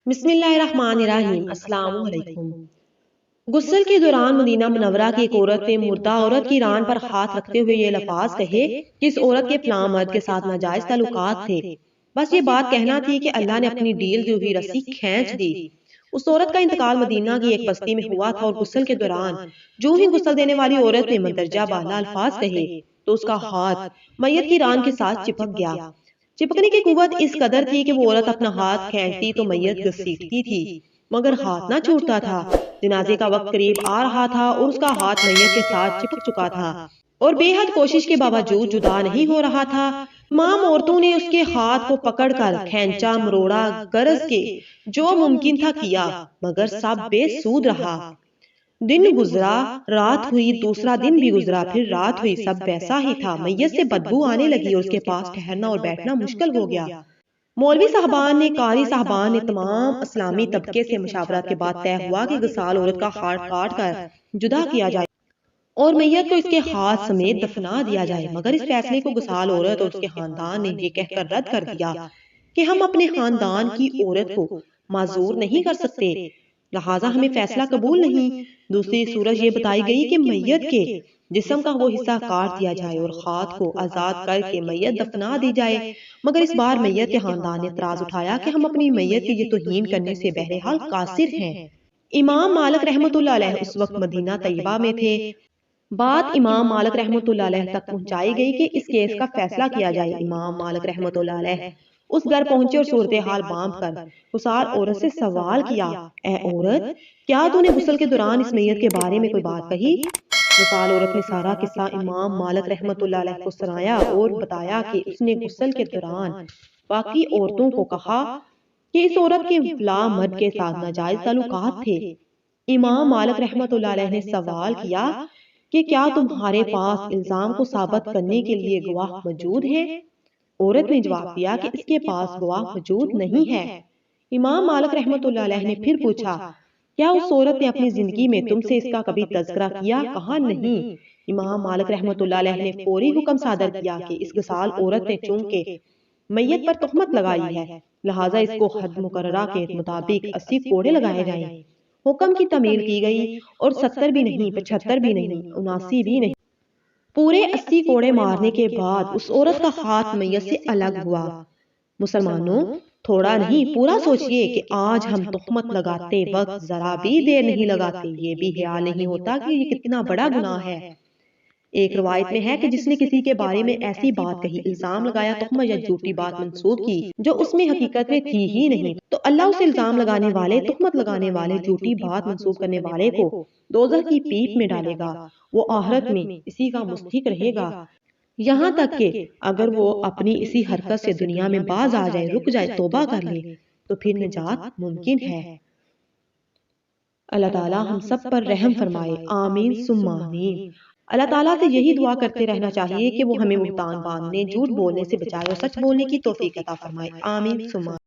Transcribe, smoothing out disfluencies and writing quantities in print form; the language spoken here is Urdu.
بسم اللہ الرحمن الرحیم۔ السلام علیکم۔ غسل کے دوران مدینہ منورہ کی ایک عورت نے مردہ عورت کی ران پر ہاتھ رکھتے ہوئے یہ الفاظ کہے کہ اس عورت کے فلاں مرد کے ساتھ ناجائز تعلقات تھے۔ بس یہ بات کہنا تھی کہ اللہ نے اپنی ڈیل دی ہوئی رسی کھینچ دی۔ اس عورت کا انتقال مدینہ کی ایک بستی میں ہوا تھا اور غسل کے دوران جو ہی غسل دینے والی عورت نے مندرجہ بالا الفاظ کہے تو اس کا ہاتھ میت کی ران کے ساتھ چپک گیا۔ چپکنے کی قوت اس قدر تھی کہ وہ عورت اپنا ہاتھ کھینچتی تو میت گھسیٹتی تھی مگر ہاتھ نہ چھوٹتا تھا۔ جنازے کا وقت قریب آ رہا تھا اور اس کا ہاتھ میت کے ساتھ چپک چکا تھا اور بے حد کوشش کے باوجود جدا نہیں ہو رہا تھا۔ تمام عورتوں نے اس کے ہاتھ کو پکڑ کر کھینچا مروڑا گرز کے جو ممکن تھا کیا مگر سب بے سود رہا۔ دن گزرا، رات ہوئی، دوسرا دن بھی گزرا، پھر رات ہوئی، سب ویسا ہی تھا۔ میت سے بدبو آنے لگی اور اس کے پاس ٹھہرنا اور بیٹھنا مشکل ہو گیا۔ مولوی صاحبان نے، قاری صاحبان نے، تمام اسلامی طبقے سے مشاورت کے بعد طے ہوا کہ غسال عورت کا ہاتھ کاٹ کر جدا کیا جائے اور میت کو اس کے ہاتھ سمیت دفنا دیا جائے، مگر اس فیصلے کو غسال عورت اور اس کے خاندان نے یہ کہہ کر رد کر دیا کہ ہم اپنے خاندان کی عورت کو معذور نہیں کر سکتے، لہٰذا ہمیں فیصلہ قبول نہیں۔ دوسری صورت یہ بتائی گئی کہ میت کے جسم کا وہ حصہ کاٹ دیا جائے اور ہاتھ کو آزاد کر کے میت دفنا دی جائے، مگر اس بار میت کے خاندان نے اعتراض اٹھایا کہ ہم اپنی میت کی یہ توہین کرنے سے بہرحال قاصر ہیں۔ امام مالک رحمۃ اللہ علیہ اس وقت مدینہ طیبہ میں تھے۔ بات امام مالک رحمۃ اللہ علیہ تک پہنچائی گئی کہ اس کیس کا فیصلہ کیا جائے۔ امام مالک رحمۃ اللہ علیہ اس گھر پہنچے اور صورتحال باندھ کر غسال عورت سے سوال کیا، اے عورت، کیا تو نے غسل کے دوران اس میت کے بارے میں کوئی بات کہی؟ غسال عورت نے سارا قصہ امام مالک رحمۃ اللہ علیہ کو سنایا اور بتایا کہ اس نے غسل کے دوران باقی عورتوں کو کہا کہ اس عورت کے فلاں مرد کے ساتھ ناجائز تعلقات تھے۔ امام مالک رحمۃ اللہ علیہ نے سوال کیا کہ کیا تمہارے پاس الزام کو ثابت کرنے کے لیے گواہ موجود ہیں؟ عورت نے جواب دیا کہ اس کے پاس گواہ موجود نہیں ہے۔ امام مالک رحمۃ اللہ علیہ نے پھر پوچھا، کیا اس عورت نے اپنی زندگی میں تم سے اس کا کبھی تذکرہ کیا؟ کہا نہیں۔ امام مالک رحمۃ اللہ علیہ نے فوری حکم صادر کیا کہ اس غسال عورت نے چونکہ میت پر تہمت لگائی ہے لہٰذا اس کو حد مقررہ کے مطابق 80 کوڑے لگائے جائیں۔ حکم کی تعمیل کی گئی اور 70 بھی نہیں، 75 بھی نہیں، 79 بھی نہیں، پورے 80 کوڑے مارنے کے بعد اس عورت کا ہاتھ میت سے الگ ہوا۔ مسلمانوں، تھوڑا نہیں پورا سوچئے کہ آج ہم تہمت لگاتے وقت ذرا بھی دیر نہیں لگاتے، یہ بھی خیال نہیں ہوتا کہ یہ کتنا بڑا گناہ ہے۔ ایک روایت میں ہے کہ جس نے کسی کے بارے میں ایسی بات کہی، الزام لگایا، تہمت یا جھوٹی بات منسوب کی جو اس میں حقیقت میں تھی ہی نہیں، تو اللہ اسے الزام لگانے والے، تہمت لگانے والے، جھوٹی بات منسوب کرنے والے کو دوزخ کی پیپ میں ڈالے گا، وہ آخرت میں اسی کا مستحق رہے گا، یہاں تک کہ اگر وہ اپنی اسی حرکت سے دنیا میں باز آ جائے، رک جائے، توبہ کر لے تو پھر نجات ممکن ہے۔ اللہ تعالیٰ ہم سب پر رحم فرمائے، آمین ثم آمین۔ اللہ تعالیٰ سے یہی دعا کرتے رہنا چاہیے کہ وہ ہمیں بہتان باندھنے، جھوٹ بولنے سے بچائے اور سچ بولنے کی توفیق عطا فرمائے، آمین ثم آمین۔